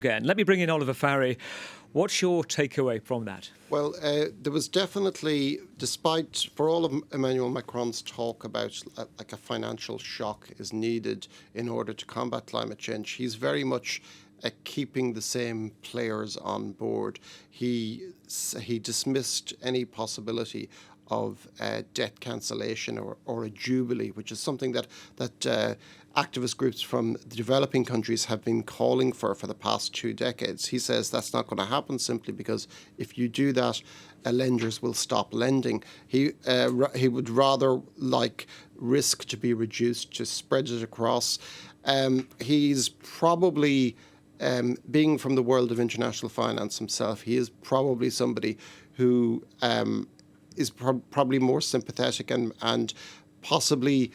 again. Let me bring in Oliver Farry. What's your takeaway from that? Well, there was definitely, for all of Emmanuel Macron's talk about like a financial shock is needed in order to combat climate change, he's very much keeping the same players on board. He dismissed any possibility of debt cancellation or a jubilee, which is something that activist groups from the developing countries have been calling for the past 2 decades. He says that's not going to happen simply because if you do that, lenders will stop lending. He would rather like risk to be reduced, to spread it across. He's probably, being from the world of international finance himself, he is probably somebody who is probably more sympathetic and possibly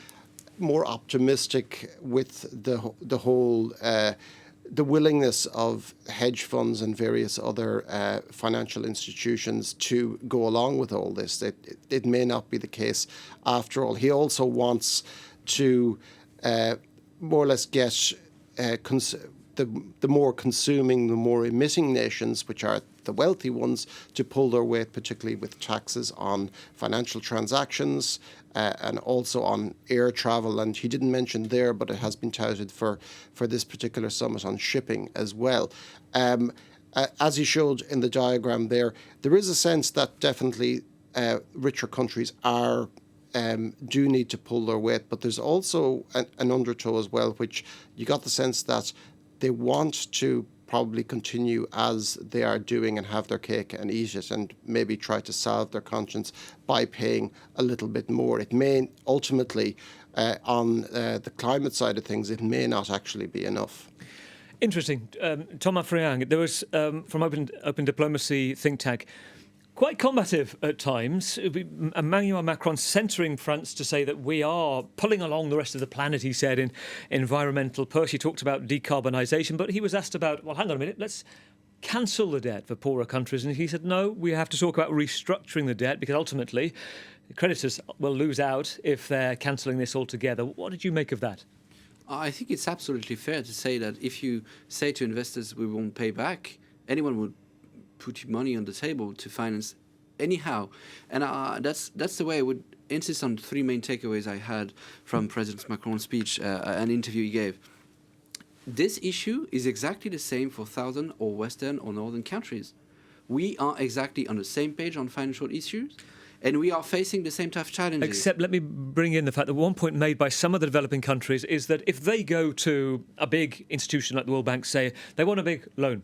more optimistic with the whole the willingness of hedge funds and various other financial institutions to go along with all this. It may not be the case after all. He also wants to more or less get the more consuming, the more emitting nations, which are the wealthy ones, to pull their weight, particularly with taxes on financial transactions and also on air travel. And he didn't mention there, but it has been touted for this particular summit on shipping as well. As he showed in the diagram there is a sense that definitely richer countries do need to pull their weight, but there's also an undertow as well, which you got the sense that they want to probably continue as they are doing and have their cake and eat it, and maybe try to salve their conscience by paying a little bit more. It may ultimately, on the climate side of things, it may not actually be enough. Interesting. Thomas Friang, there was, from Open Diplomacy think tank, quite combative at times. Emmanuel Macron centering France to say that we are pulling along the rest of the planet, he said, in environmental push. He talked about decarbonisation, but he was asked about, well, hang on a minute, let's cancel the debt for poorer countries. And he said, no, we have to talk about restructuring the debt because ultimately the creditors will lose out if they're cancelling this altogether. What did you make of that? I think it's absolutely fair to say that if you say to investors we won't pay back, anyone would put money on the table to finance anyhow. And that's the way I would insist on 3 main takeaways I had from President Macron's speech, an interview he gave. This issue is exactly the same for southern or western or northern countries. We are exactly on the same page on financial issues, and we are facing the same tough challenges. Except let me bring in the fact that one point made by some of the developing countries is that if they go to a big institution like the World Bank, say they want a big loan,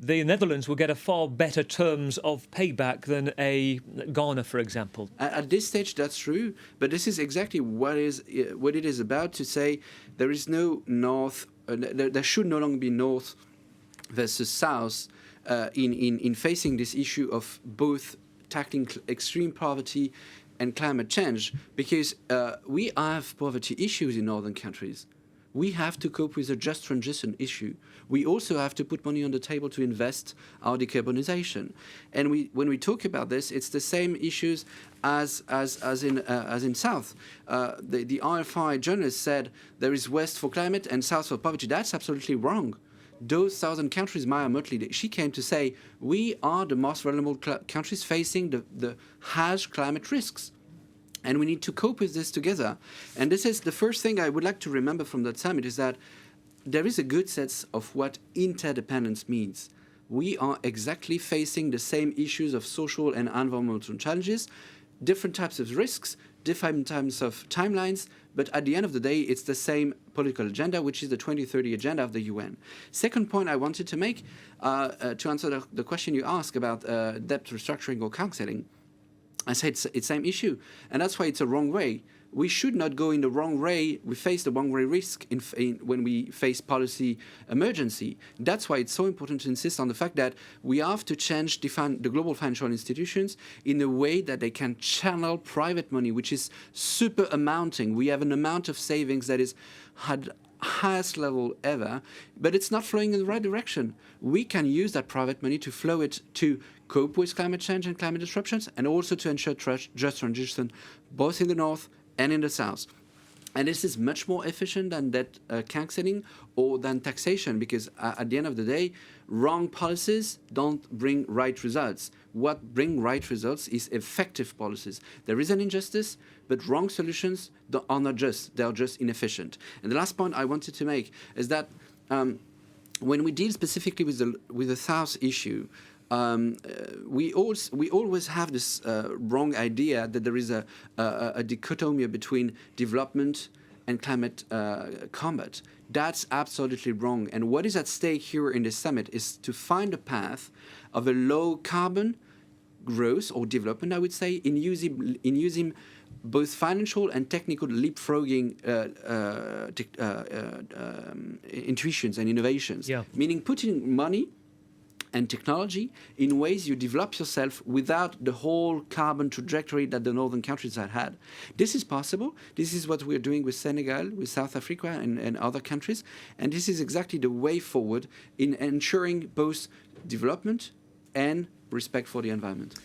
the Netherlands will get a far better terms of payback than a Ghana, for example. At this stage, that's true, but this is exactly what it is about to say. There is no north. There should no longer be north versus south in facing this issue of both tackling extreme poverty and climate change, because we have poverty issues in northern countries. We have to cope with a just transition issue. We also have to put money on the table to invest our decarbonization. And when we talk about this, it's the same issues as in South. The RFI journalist said there is West for climate and South for poverty. That's absolutely wrong. Those southern countries, Maya Motley, she came to say we are the most vulnerable countries facing the harsh climate risks. And we need to cope with this together. And this is the first thing I would like to remember from that summit, is that there is a good sense of what interdependence means. We are exactly facing the same issues of social and environmental challenges, different types of risks, different types of timelines, but at the end of the day, it's the same political agenda, which is the 2030 agenda of the UN. Second point I wanted to make, to answer the question you asked about debt restructuring or cancelling, I said it's the same issue, and that's why it's a wrong way. We should not go in the wrong way. We face the wrong way risk when we face policy emergency. That's why it's so important to insist on the fact that we have to change the global financial institutions in a way that they can channel private money, which is super amounting. We have an amount of savings that is highest level ever, but it's not flowing in the right direction. We can use that private money to flow it to cope with climate change and climate disruptions, and also to ensure just transition both in the north and in the south. And this is much more efficient than debt cancelling or than taxation, because at the end of the day, wrong policies don't bring right results. What bring right results is effective policies. There is an injustice, but wrong solutions are not just, they are just inefficient. And the last point I wanted to make is that when we deal specifically with the South issue, we always have this wrong idea that there is a dichotomy between development and climate combat. That's absolutely wrong. And what is at stake here in the summit is to find a path of a low carbon growth or development, I would say, in using both financial and technical leapfrogging intuitions and innovations, meaning putting money and technology in ways you develop yourself without the whole carbon trajectory that the northern countries had. This is possible. This is what we're doing with Senegal, with South Africa, and other countries. And this is exactly the way forward in ensuring both development and respect for the environment.